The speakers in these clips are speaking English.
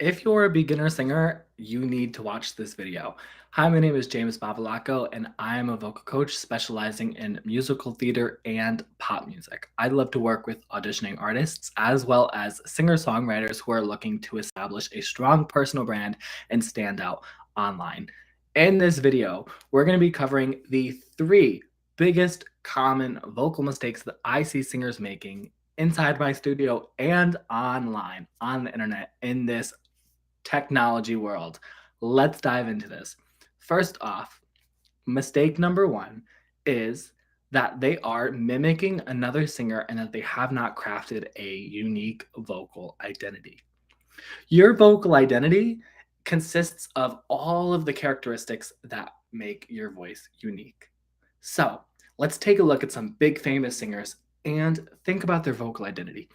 If you're a beginner singer, you need to watch this video. Hi, my name is James Babalacco, and I am a vocal coach specializing in musical theater and pop music. I love to work with auditioning artists as well as singer-songwriters who are looking to establish a strong personal brand and stand out online. In this video, we're going to be covering the three biggest common vocal mistakes that I see singers making inside my studio and online on the internet in this technology world. Let's dive into this. First off, mistake number one is that they are mimicking another singer and that they have not crafted a unique vocal identity. Your vocal identity consists of all of the characteristics that make your voice unique. So let's take a look at some big famous singers and think about their vocal identity.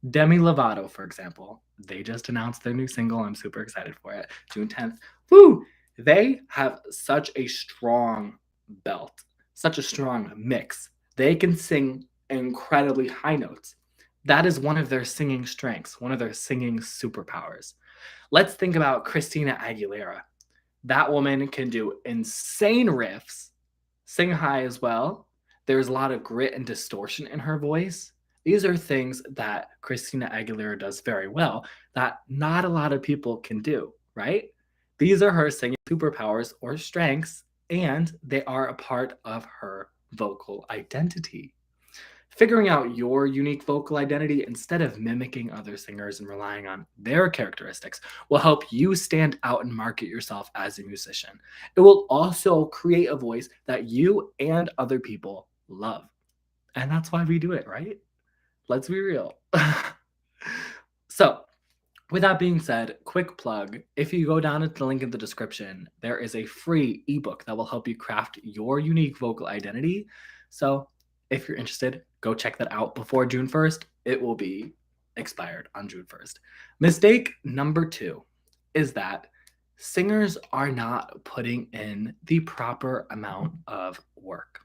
Demi Lovato, for example, they just announced their new single. I'm super excited for it. June 10th. Woo! They have such a strong belt, such a strong mix. They can sing incredibly high notes. That is one of their singing strengths, one of their singing superpowers. Let's think about Christina Aguilera. That woman can do insane riffs, sing high as well. There's a lot of grit and distortion in her voice. These are things that Christina Aguilera does very well that not a lot of people can do, right? These are her singing superpowers or strengths, and they are a part of her vocal identity. Figuring out your unique vocal identity instead of mimicking other singers and relying on their characteristics will help you stand out and market yourself as a musician. It will also create a voice that you and other people love. And that's why we do it, right? Let's be real. So, with that being said, quick plug. If you go down at the link in the description, there is a free ebook that will help you craft your unique vocal identity. So, if you're interested, go check that out before June 1st. It will be expired on June 1st. Mistake number two is that singers are not putting in the proper amount of work.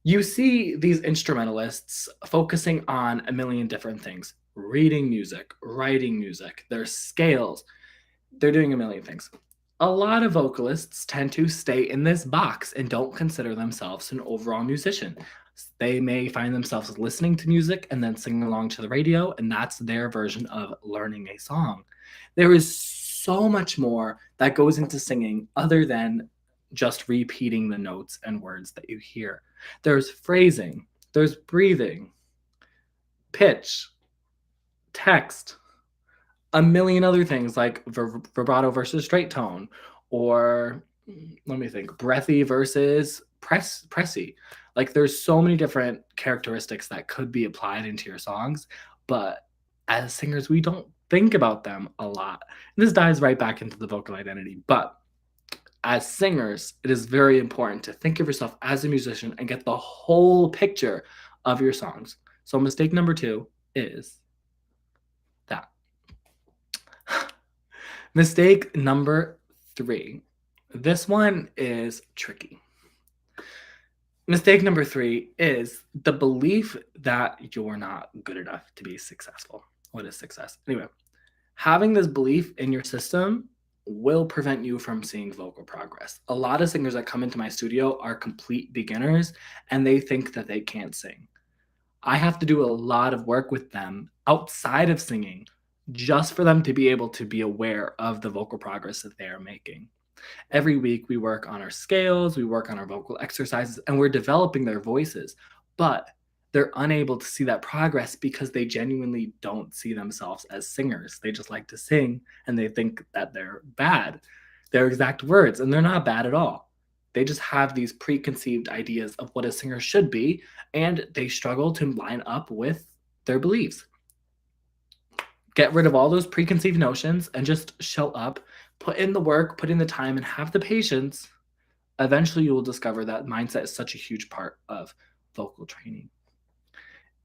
You see these instrumentalists focusing on a million different things: reading music, writing music, their scales. They're doing a million things. A lot of vocalists tend to stay in this box and don't consider themselves an overall musician. They may find themselves listening to music and then singing along to the radio, and that's their version of learning a song. There is so much more that goes into singing other than just repeating the notes and words that you hear. There's phrasing, there's breathing, pitch, text, a million other things like vibrato versus straight tone, or let me think, breathy versus pressy. Like there's so many different characteristics that could be applied into your songs, but as singers, we don't think about them a lot. And this dives right back into the vocal identity. But as singers, it is very important to think of yourself as a musician and get the whole picture of your songs. So mistake number two is that. Mistake number three. This one is tricky. Mistake number three is the belief that you're not good enough to be successful. What is success? Anyway, having this belief in your system will prevent you from seeing vocal progress. A lot of singers that come into my studio are complete beginners and they think that they can't sing. I have to do a lot of work with them outside of singing just for them to be able to be aware of the vocal progress that they are making. Every week we work on our scales, we work on our vocal exercises, and we're developing their voices, but they're unable to see that progress because they genuinely don't see themselves as singers. They just like to sing and they think that they're bad. Their exact words, and they're not bad at all. They just have these preconceived ideas of what a singer should be, and they struggle to line up with their beliefs. Get rid of all those preconceived notions and just show up, put in the work, put in the time, and have the patience. Eventually, you will discover that mindset is such a huge part of vocal training.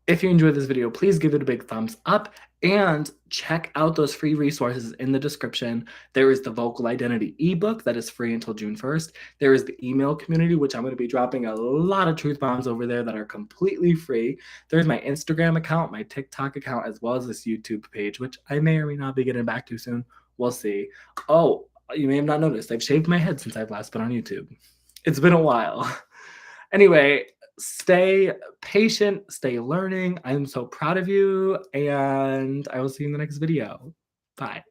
If you enjoyed this video, please give it a big thumbs up and check out those free resources in the description. There is the Vocal Identity ebook that is free until June 1st. There is the email community, which I'm going to be dropping a lot of truth bombs over there that are completely free. There's my Instagram account, my TikTok account, as well as this YouTube page, which I may or may not be getting back to soon. We'll see. Oh, you may have not noticed, I've shaved my head since I've last been on YouTube. It's been a while. Anyway, stay patient, stay learning. I'm so proud of you, and I will see you in the next video. Bye.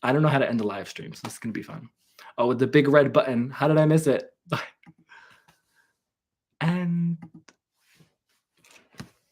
I don't know how to end a live stream, so this is gonna be fun. Oh, with the big red button. How did I miss it? Bye. And